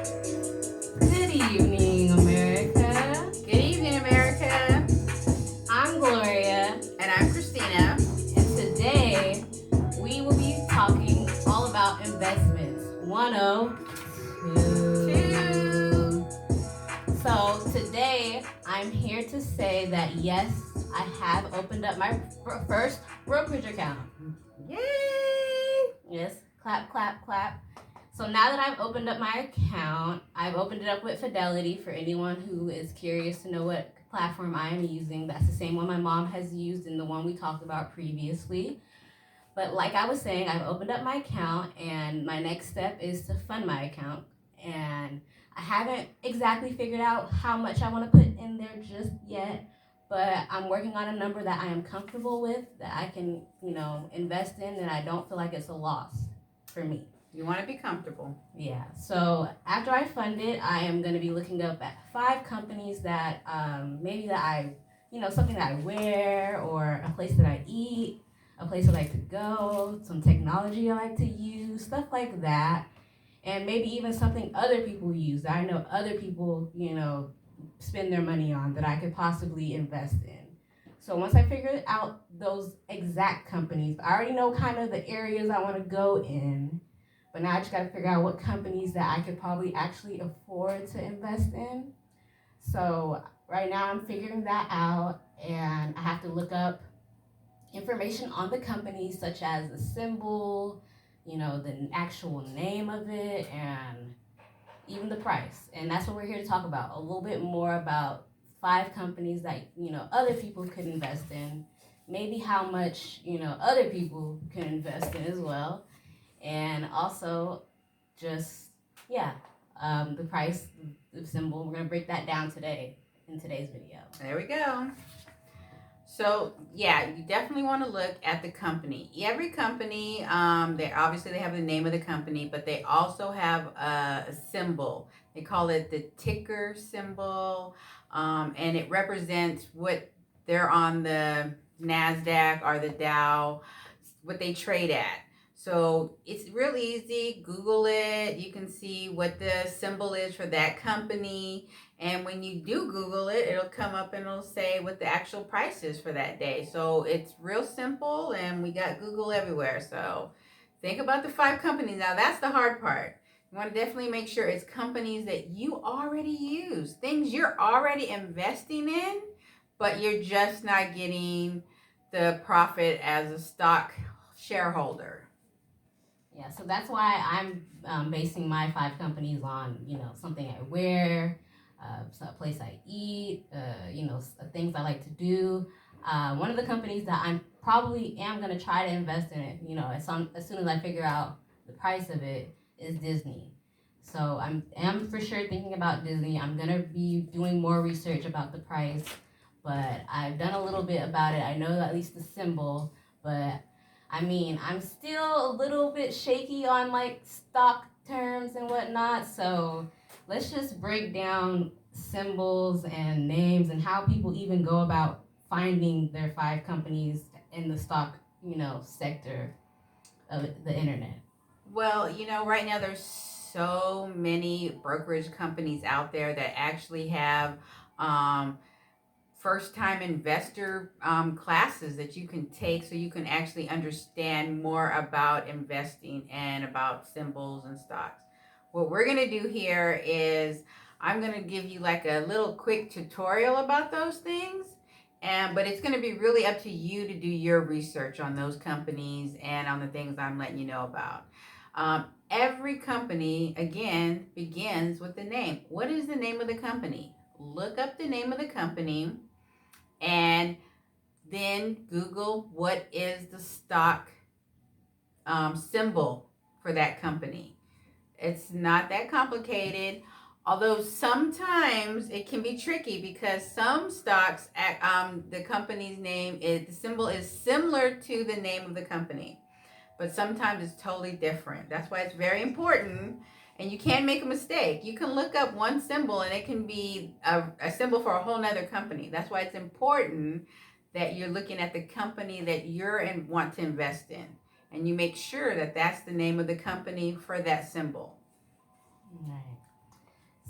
Good evening, America. Good evening, America. I'm Gloria, And I'm Christina. and today we will be talking all about investments 102. So, today I'm here to say that yes, I have opened up my first brokerage account. Yay! Yes, clap, clap, clap. So now that I've opened up my account, I've opened it up with Fidelity for anyone who is curious to know what platform I am using. That's the same one my mom has used and the one we talked about previously. But like I was saying, I've opened up my account and my next step is to fund my account. And I haven't exactly figured out how much I want to put in there just yet, but I'm working on a number that I am comfortable with, that I can, invest in, and I don't feel like it's a loss for me. You want to be comfortable. Yeah. So after I fund it, I am going to be looking up at 5 companies that maybe that something that I wear, or a place that I eat, a place I like to go, some technology I like to use, stuff like that. And maybe even something other people use that I know other people, spend their money on, that I could possibly invest in. So once I figure out those exact companies, I already know kind of the areas I want to go in. But now I just got to figure out what companies that I could probably actually afford to invest in. So right now I'm figuring that out, and I have to look up information on the company, such as the symbol, the actual name of it, and even the price. And that's what we're here to talk about. A little bit more about 5 companies that, other people could invest in. Maybe how much, other people can invest in as well. And also just, the price, the symbol. We're going to break that down today in today's video. There we go. So yeah, you definitely want to look at the company. Every company, they have the name of the company, but they also have a symbol. They call it the ticker symbol, and it represents what they're on the NASDAQ or the Dow, what they trade at. So it's real easy. Google it. You can see what the symbol is for that company. And when you do Google it, it'll come up and it'll say what the actual price is for that day. So it's real simple, and we got Google everywhere. So think about the 5 companies. Now that's the hard part. You want to definitely make sure it's companies that you already use, things you're already investing in, but you're just not getting the profit as a stock shareholder. Yeah, so that's why I'm basing my 5 companies on, something I wear, a place I eat, things I like to do. One of the companies that I'm probably am going to try to invest in it, as soon as I figure out the price of it, is Disney. So am for sure thinking about Disney. I'm going to be doing more research about the price, but I've done a little bit about it. I know at least the symbol, but I'm still a little bit shaky on like stock terms and whatnot. So let's just break down symbols and names and how people even go about finding their 5 companies in the stock, sector of the internet. Well, right now there's so many brokerage companies out there that actually have first-time investor classes that you can take, so you can actually understand more about investing and about symbols and stocks. What we're going to do here is I'm going to give you like a little quick tutorial about those things, but it's going to be really up to you to do your research on those companies and on the things I'm letting you know about. Every company, again, begins with the name. What is the name of the company? Look up the name of the company, and then Google what is the stock symbol for that company. It's not that complicated, although sometimes it can be tricky because some stocks, the company's name the symbol is similar to the name of the company, but sometimes it's totally different. That's why it's very important. And you can make a mistake. You can look up one symbol and it can be a symbol for a whole nother company. That's why it's important that you're looking at the company that want to invest in. And you make sure that that's the name of the company for that symbol. Right.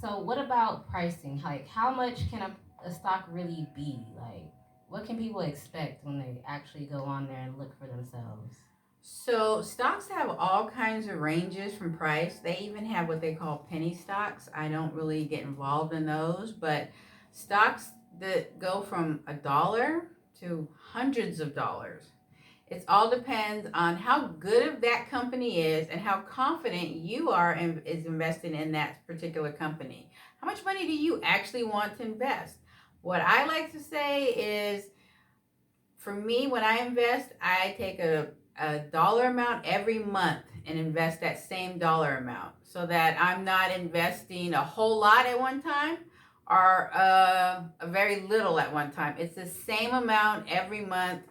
So what about pricing? Like, how much can a stock really be? Like, what can people expect when they actually go on there and look for themselves? So stocks have all kinds of ranges from price. They even have what they call penny stocks. I don't really get involved in those, but stocks that go from $1 to hundreds of dollars. It all depends on how good of that company is and how confident you are is invested in that particular company. How much money do you actually want to invest? What I like to say is, for me, when I invest, I take a dollar amount every month and invest that same dollar amount so that I'm not investing a whole lot at one time or a very little at one time. It's the same amount every month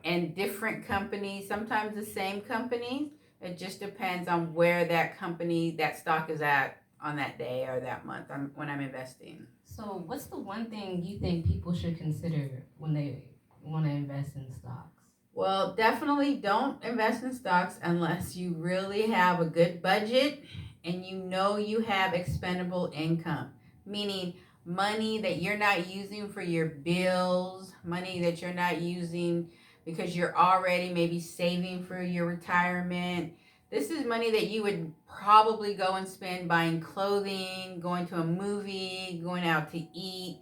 and different companies, sometimes the same company. It just depends on where that company, that stock is at on that day or that month when I'm investing. So, what's the one thing you think people should consider when they want to invest in stocks? Well, definitely don't invest in stocks unless you really have a good budget and you know you have expendable income, meaning money that you're not using for your bills, money that you're not using because you're already maybe saving for your retirement. This is money that you would probably go and spend buying clothing, going to a movie, going out to eat,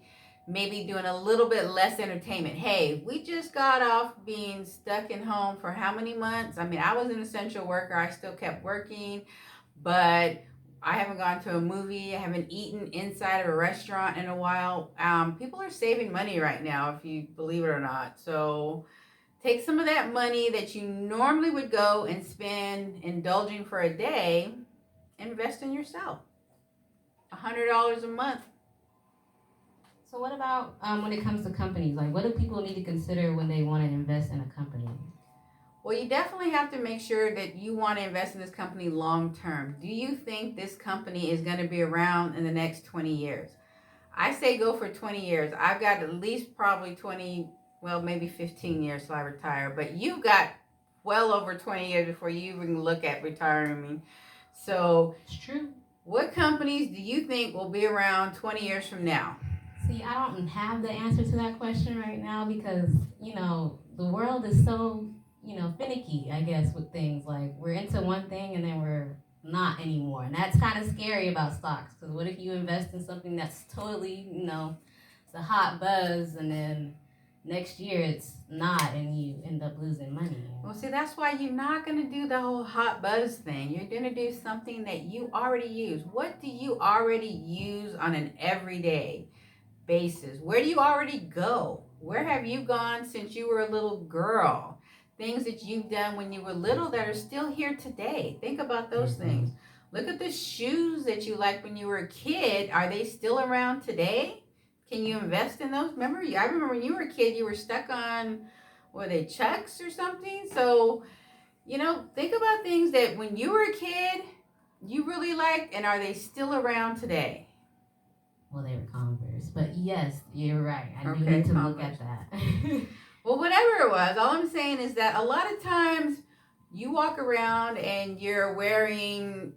maybe doing a little bit less entertainment. Hey, we just got off being stuck in home for how many months? I mean, I was an essential worker. I still kept working, but I haven't gone to a movie. I haven't eaten inside of a restaurant in a while. People are saving money right now, if you believe it or not. So take some of that money that you normally would go and spend indulging for a day, invest in yourself. $100 a month. So, what about when it comes to companies? Like, what do people need to consider when they want to invest in a company? Well, you definitely have to make sure that you want to invest in this company long term. Do you think this company is going to be around in the next 20 years? I say go for 20 years. I've got at least probably 20, well, maybe 15 years till I retire, but you've got well over 20 years before you even look at retiring. So, It's true. what companies do you think will be around 20 years from now? See, I don't have the answer to that question right now because, the world is so, finicky, I guess, with things. Like, we're into one thing and then we're not anymore. And that's kind of scary about stocks because what if you invest in something that's totally, it's a hot buzz and then next year it's not and you end up losing money? Well, see, that's why you're not going to do the whole hot buzz thing. You're going to do something that you already use. What do you already use on an everyday basis? Where do you already go? Where have you gone since you were a little girl? Things that you've done when you were little that are still here today. Think about those things. Look at the shoes that you liked when you were a kid. Are they still around today? Can you invest in those? I remember when you were a kid, you were stuck on, were they Chucks or something? So, think about things that when you were a kid, you really liked, and are they still around today? Well, they were Converse, but yes, you're right. I do Okay, need to look Converse. at that. Well, whatever it was, all I'm saying is that a lot of times you walk around and you're wearing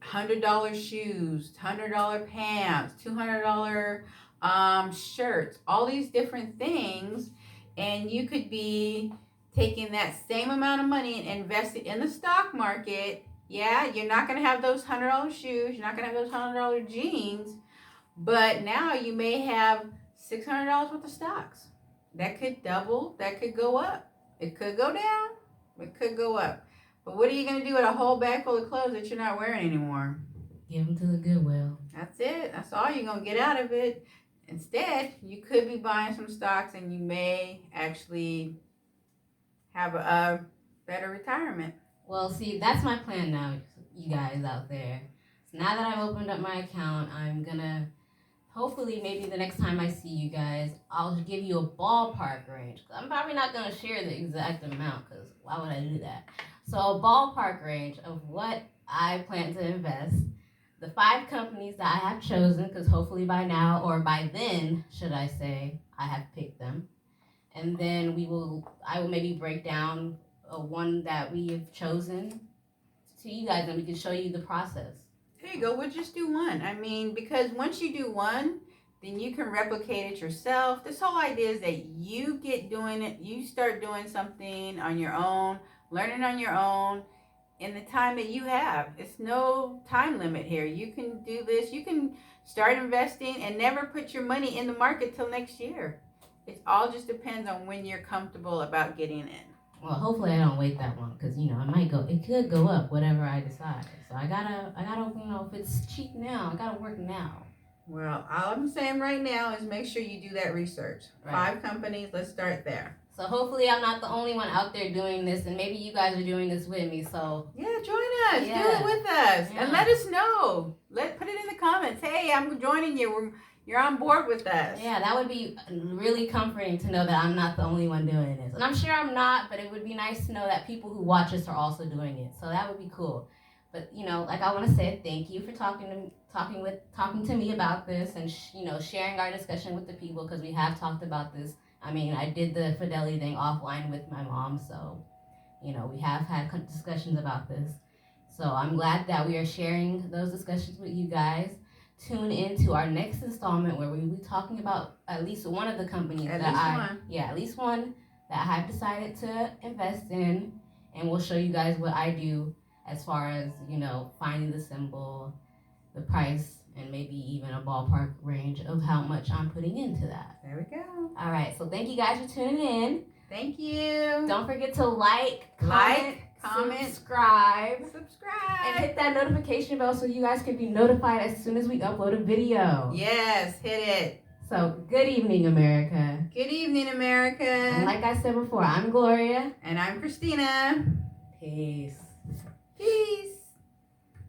$100 shoes, $100 pants, $200 shirts, all these different things, and you could be taking that same amount of money and investing in the stock market. Yeah, you're not going to have those $100 shoes, you're not going to have those $100 jeans, but now you may have $600 worth of stocks. That could double, that could go up. It could go down, it could go up. But what are you going to do with a whole bag full of clothes that you're not wearing anymore? Give them to the Goodwill. That's it. That's all you're going to get out of it. Instead, you could be buying some stocks and you may actually have a better retirement. Well, see, that's my plan now, you guys out there. So now that I've opened up my account, I'm going to hopefully maybe the next time I see you guys, I'll give you a ballpark range. I'm probably not going to share the exact amount because why would I do that? So a ballpark range of what I plan to invest, the 5 companies that I have chosen, because hopefully by now or by then, should I say, I have picked them. And then I will maybe break down one that we have chosen to you guys and we can show you the process. There you go. We'll just do one. I mean, because once you do one, then you can replicate it yourself. This whole idea is that you get doing it. You start doing something on your own, learning on your own in the time that you have. It's no time limit here. You can do this. You can start investing and never put your money in the market till next year. It all just depends on when you're comfortable about getting in. Well, hopefully I don't wait that long because it could go up whatever I decide. So I gotta if it's cheap now, I gotta work now. Well, all I'm saying right now is make sure you do that research. Right. 5 companies, let's start there. So hopefully I'm not the only one out there doing this, and maybe you guys are doing this with me. So yeah, join us. Yeah. Do it with us, and let us know. Put it in the comments. Hey, I'm joining you. You're on board with us. Yeah, that would be really comforting to know that I'm not the only one doing this, and I'm sure I'm not. But it would be nice to know that people who watch us are also doing it. So that would be cool. But like I want to say, thank you for talking to me about this, and sharing our discussion with the people, because we have talked about this. I mean, I did the Fidelity thing offline with my mom, so we have had discussions about this. So I'm glad that we are sharing those discussions with you guys. Tune in to our next installment where we will be talking about at least one of the companies at least one that I have decided to invest in, and we'll show you guys what I do as far as, finding the symbol, the price, and maybe even a ballpark range of how much I'm putting into that. There we go. All right. So thank you guys for tuning in. Thank you. Don't forget to like, comment, subscribe, and hit that notification bell so you guys can be notified as soon as we upload a video. Yes, hit it. So, good evening, America. Good evening, America. And like I said before, I'm Gloria. And I'm Christina. Peace.